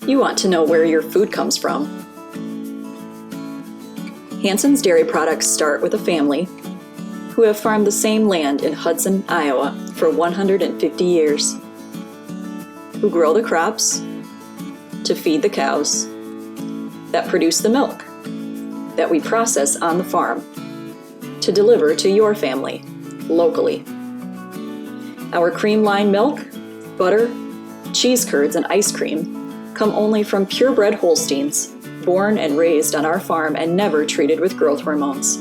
You want to know where your food comes from. Hansen's dairy products start with a family who have farmed the same land in Hudson, Iowa for 150 years, who grow the crops to feed the cows, that produce the milk that we process on the farm to deliver to your family locally. Our cream line milk, butter, cheese curds, and ice cream come only from purebred Holsteins, born and raised on our farm and never treated with growth hormones.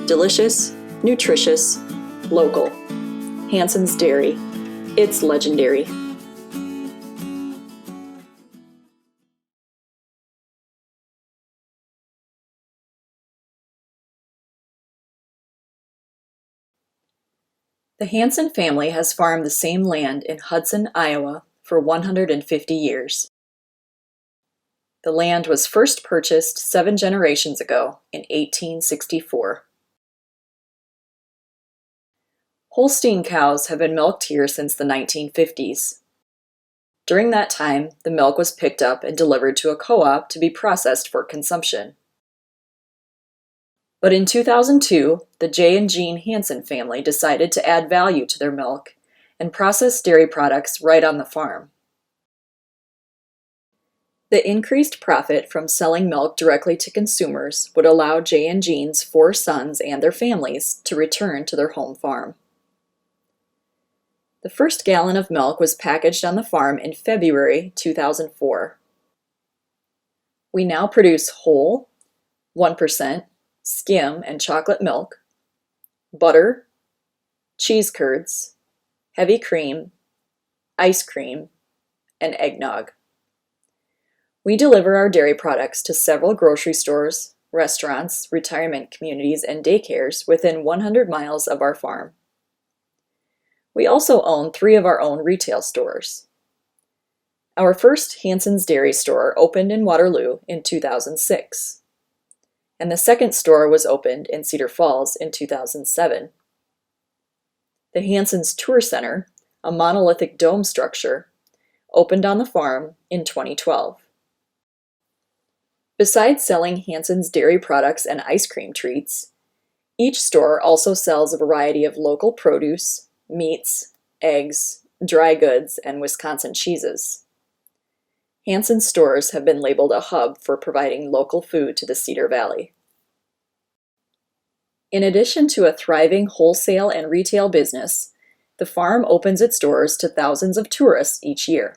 Delicious, nutritious, local. Hansen's Dairy. It's legendary. The Hansen family has farmed the same land in Hudson, Iowa for 150 years. The land was first purchased 7 generations ago in 1864. Holstein cows have been milked here since the 1950s. During that time, the milk was picked up and delivered to a co-op to be processed for consumption. But in 2002, the Jay and Jean Hansen family decided to add value to their milk and process dairy products right on the farm. The increased profit from selling milk directly to consumers would allow Jay and Jean's 4 sons and their families to return to their home farm. The first gallon of milk was packaged on the farm in February 2004. We now produce whole, 1%, skim and chocolate milk, butter, cheese curds, heavy cream, ice cream, and eggnog. We deliver our dairy products to several grocery stores, restaurants, retirement communities, and daycares within 100 miles of our farm. We also own 3 of our own retail stores. Our first Hansen's Dairy store opened in Waterloo in 2006. And the second store was opened in Cedar Falls in 2007. The Hansen's Tour Center, a monolithic dome structure, opened on the farm in 2012. Besides selling Hansen's dairy products and ice cream treats, each store also sells a variety of local produce, meats, eggs, dry goods, and Wisconsin cheeses. Hansen stores have been labeled a hub for providing local food to the Cedar Valley. In addition to a thriving wholesale and retail business, the farm opens its doors to thousands of tourists each year.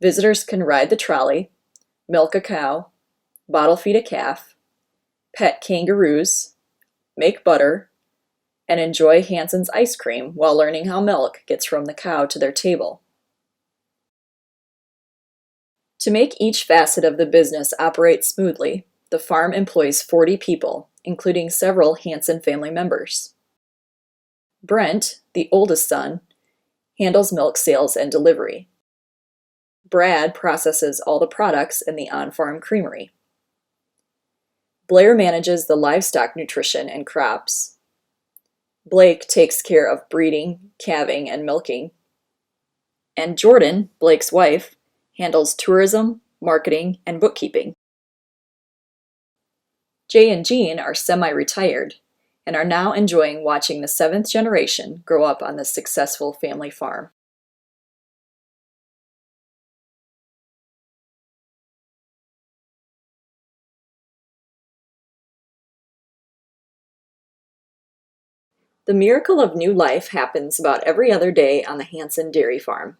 Visitors can ride the trolley, milk a cow, bottle feed a calf, pet kangaroos, make butter, and enjoy Hansen's ice cream while learning how milk gets from the cow to their table. To make each facet of the business operate smoothly, the farm employs 40 people, including several Hansen family members. Brent, the oldest son, handles milk sales and delivery. Brad processes all the products in the on-farm creamery. Blair manages the livestock nutrition and crops. Blake takes care of breeding, calving, and milking. And Jordan, Blake's wife, handles tourism, marketing, and bookkeeping. Jay and Jean are semi-retired and are now enjoying watching the 7th generation grow up on this successful family farm. The miracle of new life happens about every other day on the Hansen dairy farm.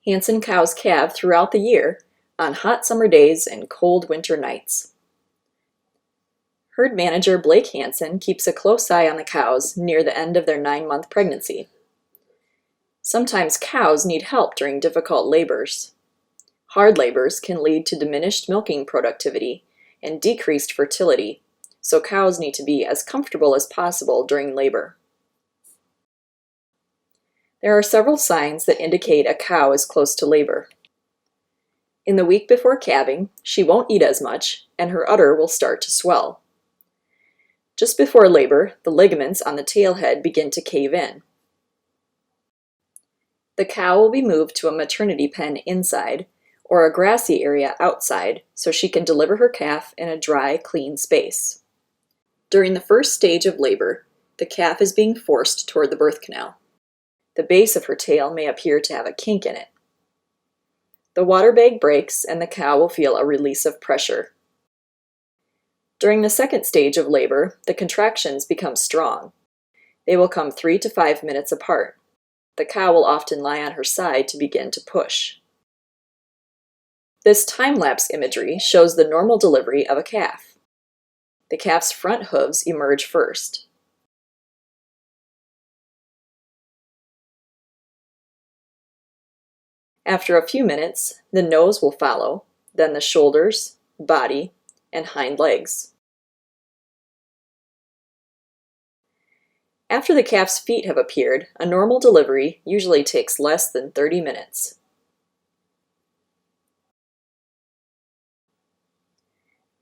Hansen cows calve throughout the year on hot summer days and cold winter nights. Herd manager Blake Hansen keeps a close eye on the cows near the end of their 9-month pregnancy. Sometimes cows need help during difficult labors. Hard labors can lead to diminished milking productivity and decreased fertility, so cows need to be as comfortable as possible during labor. There are several signs that indicate a cow is close to labor. In the week before calving, she won't eat as much, and her udder will start to swell. Just before labor, the ligaments on the tail head begin to cave in. The cow will be moved to a maternity pen inside or a grassy area outside so she can deliver her calf in a dry, clean space. During the first stage of labor, the calf is being forced toward the birth canal. The base of her tail may appear to have a kink in it. The water bag breaks and the cow will feel a release of pressure. During the second stage of labor, the contractions become strong. They will come 3 to 5 minutes apart. The cow will often lie on her side to begin to push. This time-lapse imagery shows the normal delivery of a calf. The calf's front hooves emerge first. After a few minutes, the nose will follow, then the shoulders, body, and hind legs. After the calf's feet have appeared, a normal delivery usually takes less than 30 minutes.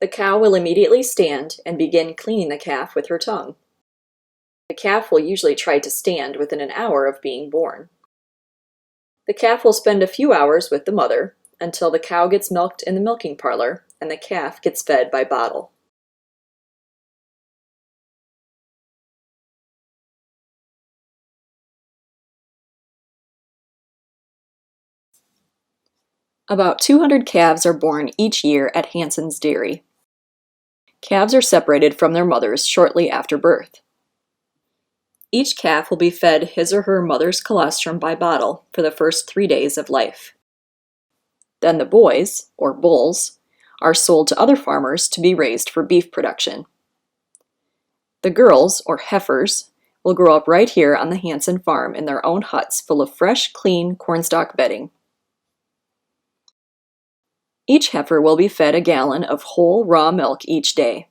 The cow will immediately stand and begin cleaning the calf with her tongue. The calf will usually try to stand within an hour of being born. The calf will spend a few hours with the mother until the cow gets milked in the milking parlor and the calf gets fed by bottle. About 200 calves are born each year at Hansen's dairy. Calves are separated from their mothers shortly after birth. Each calf will be fed his or her mother's colostrum by bottle for the first 3 days of life. Then the boys, or bulls, are sold to other farmers to be raised for beef production. The girls, or heifers, will grow up right here on the Hansen farm in their own huts full of fresh, clean cornstalk bedding. Each heifer will be fed a gallon of whole raw milk each day.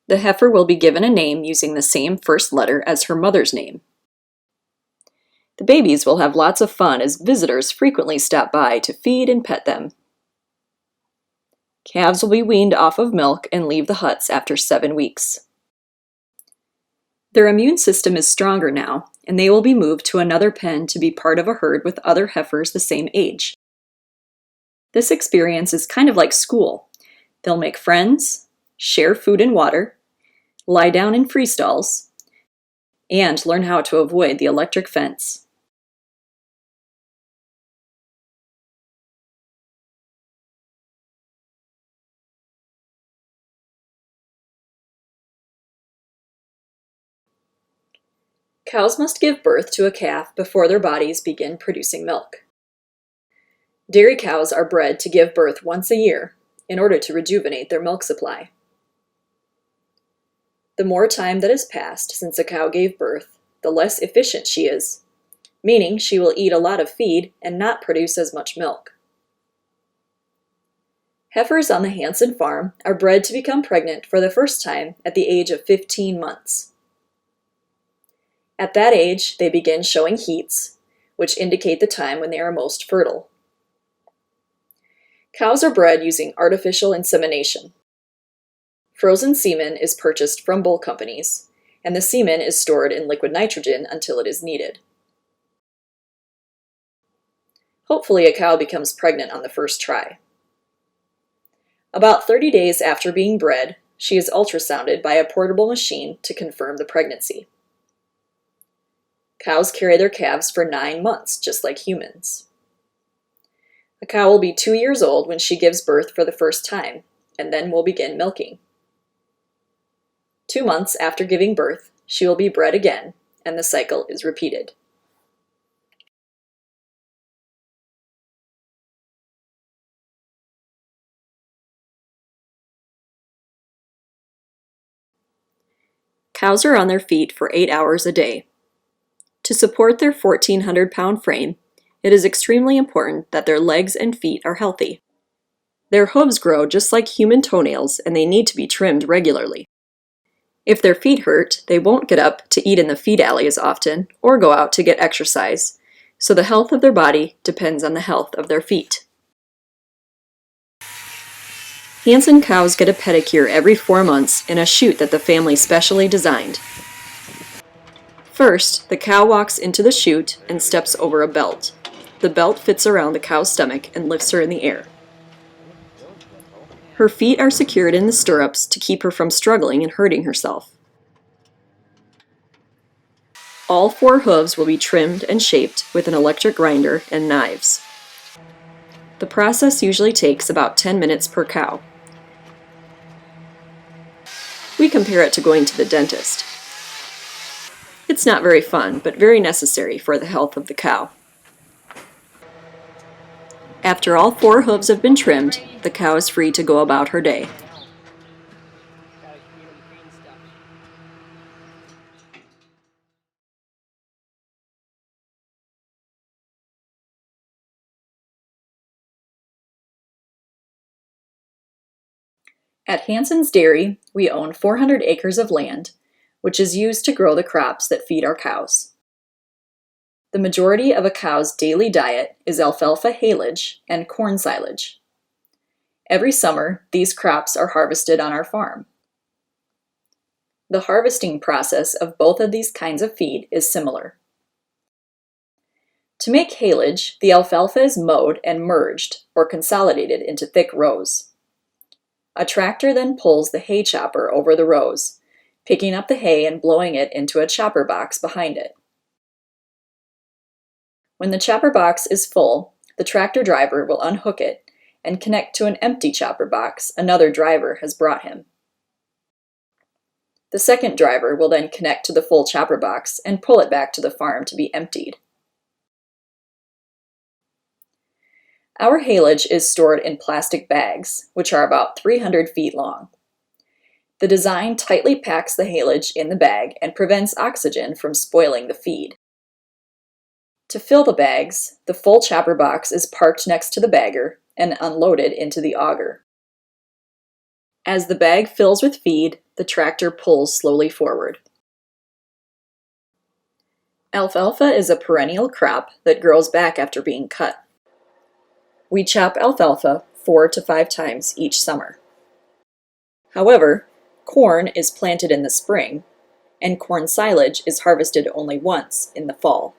The heifer will be given a name using the same first letter as her mother's name. The babies will have lots of fun as visitors frequently stop by to feed and pet them. Calves will be weaned off of milk and leave the huts after 7 weeks. Their immune system is stronger now, and they will be moved to another pen to be part of a herd with other heifers the same age. This experience is kind of like school. They'll make friends, share food and water, lie down in free stalls, and learn how to avoid the electric fence. Cows must give birth to a calf before their bodies begin producing milk. Dairy cows are bred to give birth once a year in order to rejuvenate their milk supply. The more time that has passed since a cow gave birth, the less efficient she is, meaning she will eat a lot of feed and not produce as much milk. Heifers on the Hansen farm are bred to become pregnant for the first time at the age of 15 months. At that age, they begin showing heats, which indicate the time when they are most fertile. Cows are bred using artificial insemination. Frozen semen is purchased from bull companies, and the semen is stored in liquid nitrogen until it is needed. Hopefully, a cow becomes pregnant on the first try. About 30 days after being bred, she is ultrasounded by a portable machine to confirm the pregnancy. Cows carry their calves for 9 months, just like humans. A cow will be 2 years old when she gives birth for the first time, and then will begin milking. 2 months after giving birth, she will be bred again, and the cycle is repeated. Cows are on their feet for 8 hours a day. To support their 1,400-pound frame, it is extremely important that their legs and feet are healthy. Their hooves grow just like human toenails, and they need to be trimmed regularly. If their feet hurt, they won't get up to eat in the feed alley as often or go out to get exercise, so the health of their body depends on the health of their feet. Hansen cows get a pedicure every 4 months in a chute that the family specially designed. First, the cow walks into the chute and steps over a belt. The belt fits around the cow's stomach and lifts her in the air. Her feet are secured in the stirrups to keep her from struggling and hurting herself. All 4 hooves will be trimmed and shaped with an electric grinder and knives. The process usually takes about 10 minutes per cow. We compare it to going to the dentist. It's not very fun, but very necessary for the health of the cow. After all 4 hooves have been trimmed, the cow is free to go about her day. At Hansen's Dairy, we own 400 acres of land, which is used to grow the crops that feed our cows. The majority of a cow's daily diet is alfalfa haylage and corn silage. Every summer, these crops are harvested on our farm. The harvesting process of both of these kinds of feed is similar. To make haylage, the alfalfa is mowed and merged or consolidated into thick rows. A tractor then pulls the hay chopper over the rows, picking up the hay and blowing it into a chopper box behind it. When the chopper box is full, the tractor driver will unhook it and connect to an empty chopper box another driver has brought him. The second driver will then connect to the full chopper box and pull it back to the farm to be emptied. Our haylage is stored in plastic bags, which are about 300 feet long. The design tightly packs the haylage in the bag and prevents oxygen from spoiling the feed. To fill the bags, the full chopper box is parked next to the bagger and unloaded into the auger. As the bag fills with feed, the tractor pulls slowly forward. Alfalfa is a perennial crop that grows back after being cut. We chop alfalfa 4 to 5 times each summer. However, corn is planted in the spring, and corn silage is harvested only once in the fall.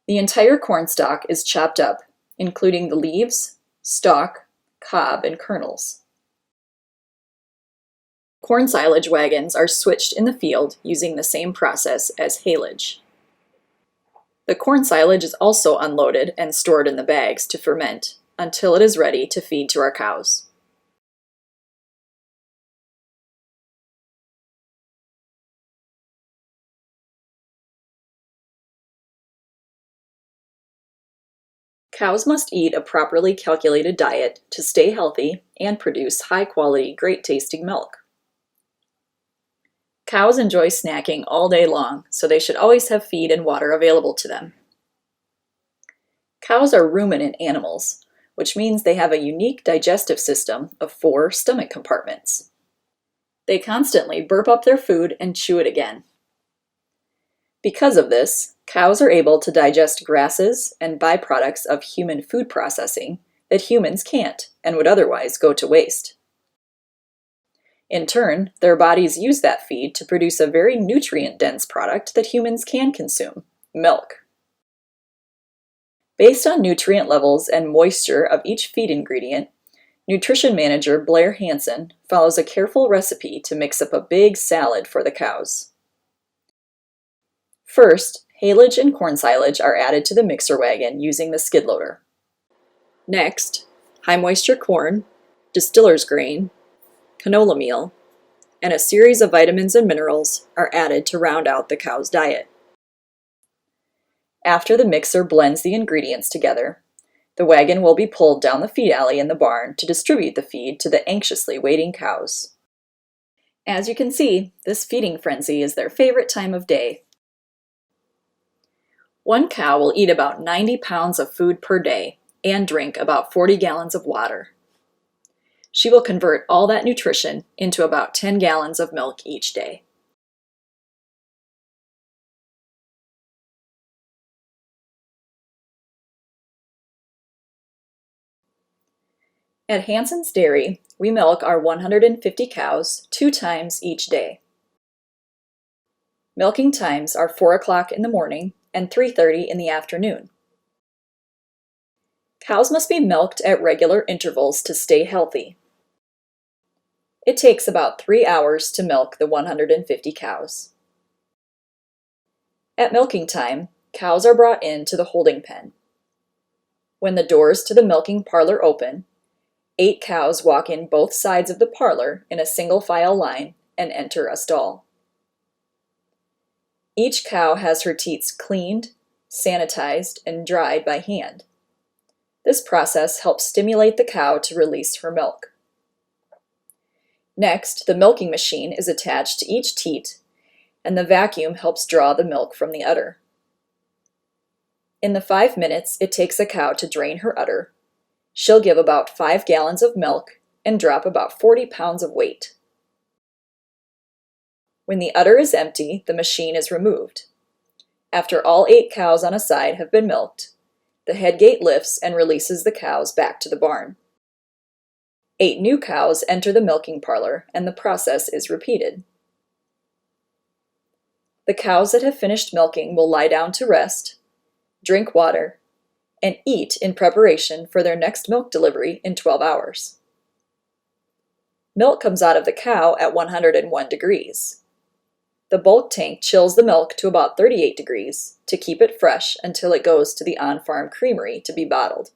The entire corn stalk is chopped up, including the leaves, stalk, cob, and kernels. Corn silage wagons are switched in the field using the same process as haylage. The corn silage is also unloaded and stored in the bags to ferment until it is ready to feed to our cows. Cows must eat a properly calculated diet to stay healthy and produce high-quality, great-tasting milk. Cows enjoy snacking all day long, so they should always have feed and water available to them. Cows are ruminant animals, which means they have a unique digestive system of 4 stomach compartments. They constantly burp up their food and chew it again. Because of this, cows are able to digest grasses and byproducts of human food processing that humans can't and would otherwise go to waste. In turn, their bodies use that feed to produce a very nutrient-dense product that humans can consume, milk. Based on nutrient levels and moisture of each feed ingredient, nutrition manager Blair Hansen follows a careful recipe to mix up a big salad for the cows. First, haylage and corn silage are added to the mixer wagon using the skid loader. Next, high-moisture corn, distiller's grain, canola meal, and a series of vitamins and minerals are added to round out the cow's diet. After the mixer blends the ingredients together, the wagon will be pulled down the feed alley in the barn to distribute the feed to the anxiously waiting cows. As you can see, this feeding frenzy is their favorite time of day. One cow will eat about 90 pounds of food per day and drink about 40 gallons of water. She will convert all that nutrition into about 10 gallons of milk each day. At Hansen's Dairy, we milk our 150 cows 2 times each day. Milking times are 4 o'clock in the morning and 3:30 in the afternoon. Cows must be milked at regular intervals to stay healthy. It takes about 3 hours to milk the 150 cows. At milking time, cows are brought into the holding pen. When the doors to the milking parlor open, 8 cows walk in both sides of the parlor in a single file line and enter a stall. Each cow has her teats cleaned, sanitized, and dried by hand. This process helps stimulate the cow to release her milk. Next, the milking machine is attached to each teat, and the vacuum helps draw the milk from the udder. In the 5 minutes it takes a cow to drain her udder, she'll give about 5 gallons of milk and drop about 40 pounds of weight. When the udder is empty, the machine is removed. After all 8 cows on a side have been milked, the head gate lifts and releases the cows back to the barn. 8 new cows enter the milking parlor, and the process is repeated. The cows that have finished milking will lie down to rest, drink water, and eat in preparation for their next milk delivery in 12 hours. Milk comes out of the cow at 101 degrees. The bulk tank chills the milk to about 38 degrees to keep it fresh until it goes to the on-farm creamery to be bottled.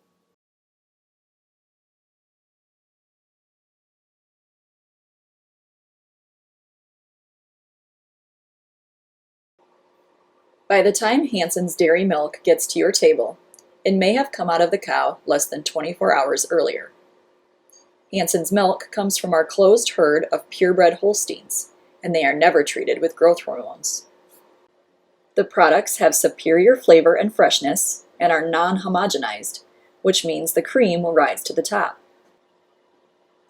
By the time Hansen's dairy milk gets to your table, it may have come out of the cow less than 24 hours earlier. Hansen's milk comes from our closed herd of purebred Holsteins, and they are never treated with growth hormones. The products have superior flavor and freshness and are non-homogenized, which means the cream will rise to the top.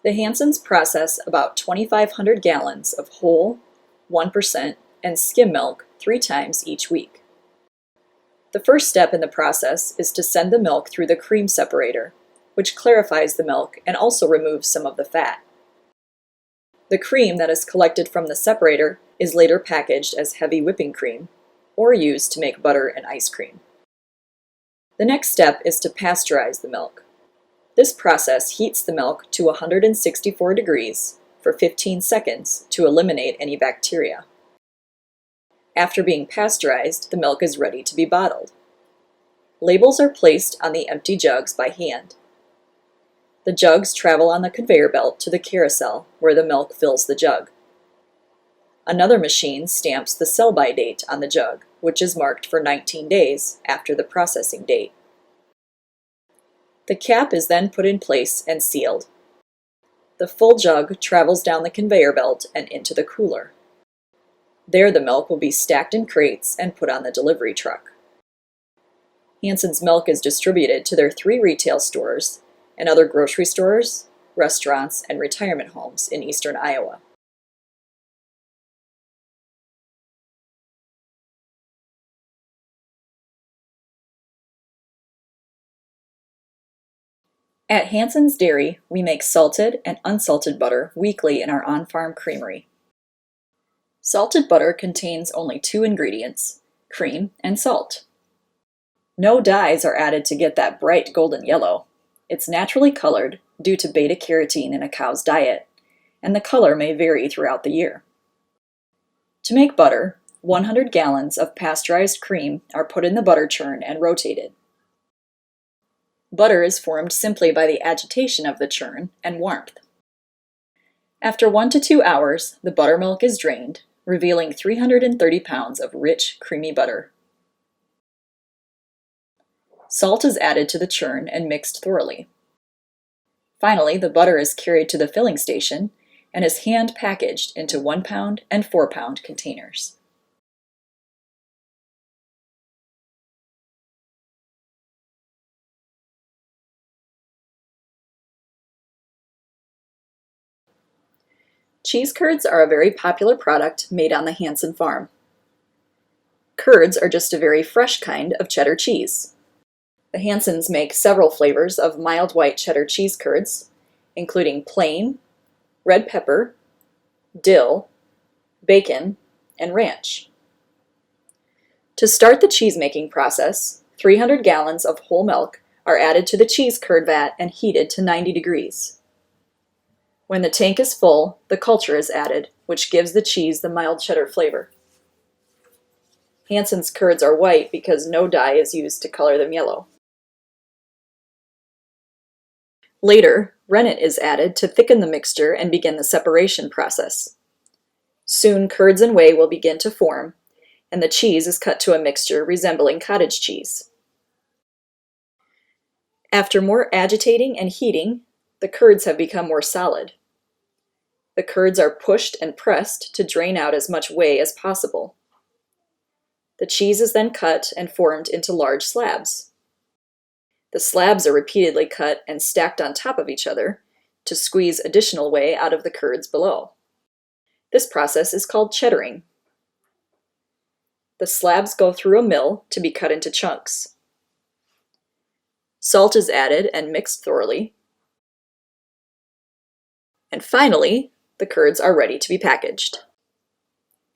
The Hansens process about 2,500 gallons of whole, 1%, and skim milk 3 times each week. The first step in the process is to send the milk through the cream separator, which clarifies the milk and also removes some of the fat. The cream that is collected from the separator is later packaged as heavy whipping cream or used to make butter and ice cream. The next step is to pasteurize the milk. This process heats the milk to 164 degrees for 15 seconds to eliminate any bacteria. After being pasteurized, the milk is ready to be bottled. Labels are placed on the empty jugs by hand. The jugs travel on the conveyor belt to the carousel where the milk fills the jug. Another machine stamps the sell-by date on the jug, which is marked for 19 days after the processing date. The cap is then put in place and sealed. The full jug travels down the conveyor belt and into the cooler. There the milk will be stacked in crates and put on the delivery truck. Hansen's milk is distributed to their 3 retail stores and other grocery stores, restaurants, and retirement homes in eastern Iowa. At Hansen's Dairy, we make salted and unsalted butter weekly in our on-farm creamery. Salted butter contains only 2 ingredients, cream and salt. No dyes are added to get that bright golden yellow. It's naturally colored due to beta-carotene in a cow's diet, and the color may vary throughout the year. To make butter, 100 gallons of pasteurized cream are put in the butter churn and rotated. Butter is formed simply by the agitation of the churn and warmth. After 1 to 2 hours, the buttermilk is drained, revealing 330 pounds of rich, creamy butter. Salt is added to the churn and mixed thoroughly. Finally, the butter is carried to the filling station and is hand packaged into 1-pound and 4-pound containers. Cheese curds are a very popular product made on the Hansen farm. Curds are just a very fresh kind of cheddar cheese. The Hansens make several flavors of mild white cheddar cheese curds, including plain, red pepper, dill, bacon, and ranch. To start the cheese-making process, 300 gallons of whole milk are added to the cheese curd vat and heated to 90 degrees. When the tank is full, the culture is added, which gives the cheese the mild cheddar flavor. Hansen's curds are white because no dye is used to color them yellow. Later, rennet is added to thicken the mixture and begin the separation process. Soon curds and whey will begin to form, and the cheese is cut to a mixture resembling cottage cheese. After more agitating and heating, the curds have become more solid. The curds are pushed and pressed to drain out as much whey as possible. The cheese is then cut and formed into large slabs. The slabs are repeatedly cut and stacked on top of each other to squeeze additional whey out of the curds below. This process is called cheddaring. The slabs go through a mill to be cut into chunks. Salt is added and mixed thoroughly. And finally, the curds are ready to be packaged.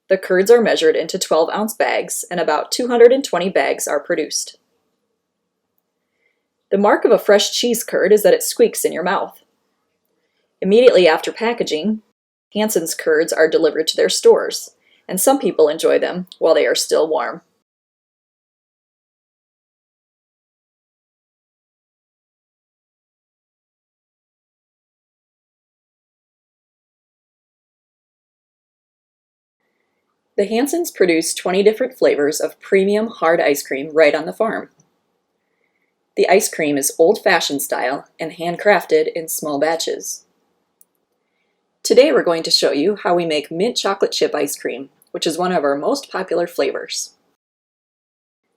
The curds are measured into 12-ounce bags, and about 220 bags are produced. The mark of a fresh cheese curd is that it squeaks in your mouth. Immediately after packaging, Hansen's curds are delivered to their stores, and some people enjoy them while they are still warm. The Hansens produce 20 different flavors of premium hard ice cream right on the farm. The ice cream is old-fashioned style and handcrafted in small batches. Today we're going to show you how we make mint chocolate chip ice cream, which is one of our most popular flavors.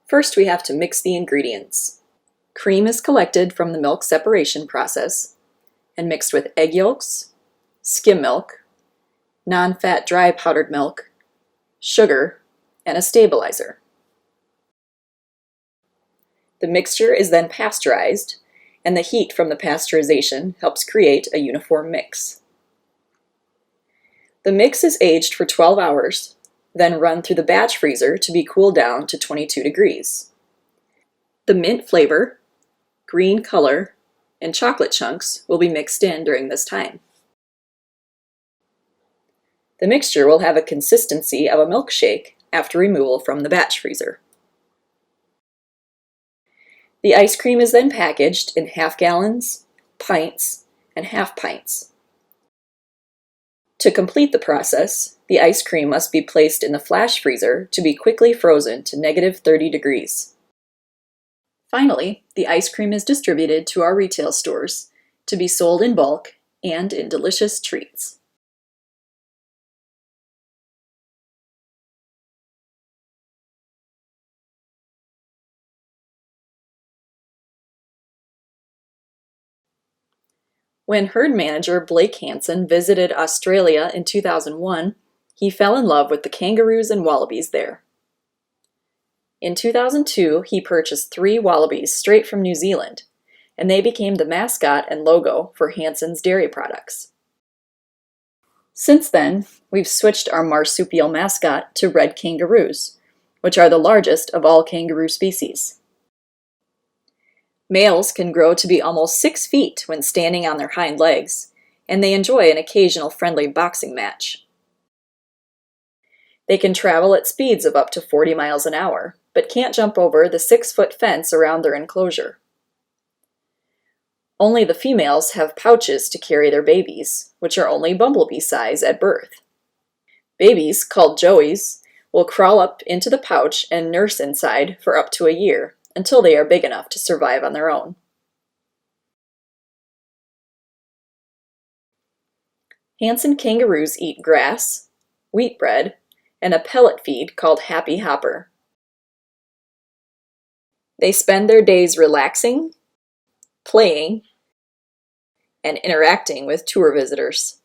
First, we have to mix the ingredients. Cream is collected from the milk separation process and mixed with egg yolks, skim milk, non-fat dry powdered milk, sugar, and a stabilizer. The mixture is then pasteurized, and the heat from the pasteurization helps create a uniform mix. The mix is aged for 12 hours, then run through the batch freezer to be cooled down to 22 degrees. The mint flavor, green color, and chocolate chunks will be mixed in during this time. The mixture will have a consistency of a milkshake after removal from the batch freezer. The ice cream is then packaged in half gallons, pints, and half pints. To complete the process, the ice cream must be placed in the flash freezer to be quickly frozen to -30 degrees. Finally, the ice cream is distributed to our retail stores to be sold in bulk and in delicious treats. When herd manager Blake Hansen visited Australia in 2001, he fell in love with the kangaroos and wallabies there. In 2002, he purchased 3 wallabies straight from New Zealand, and they became the mascot and logo for Hansen's dairy products. Since then, we've switched our marsupial mascot to red kangaroos, which are the largest of all kangaroo species. Males can grow to be almost 6 feet when standing on their hind legs, and they enjoy an occasional friendly boxing match. They can travel at speeds of up to 40 miles an hour, but can't jump over the 6-foot fence around their enclosure. Only the females have pouches to carry their babies, which are only bumblebee size at birth. Babies, called joeys, will crawl up into the pouch and nurse inside for up to a year, until they are big enough to survive on their own. Hansen kangaroos eat grass, wheat bread, and a pellet feed called Happy Hopper. They spend their days relaxing, playing, and interacting with tour visitors.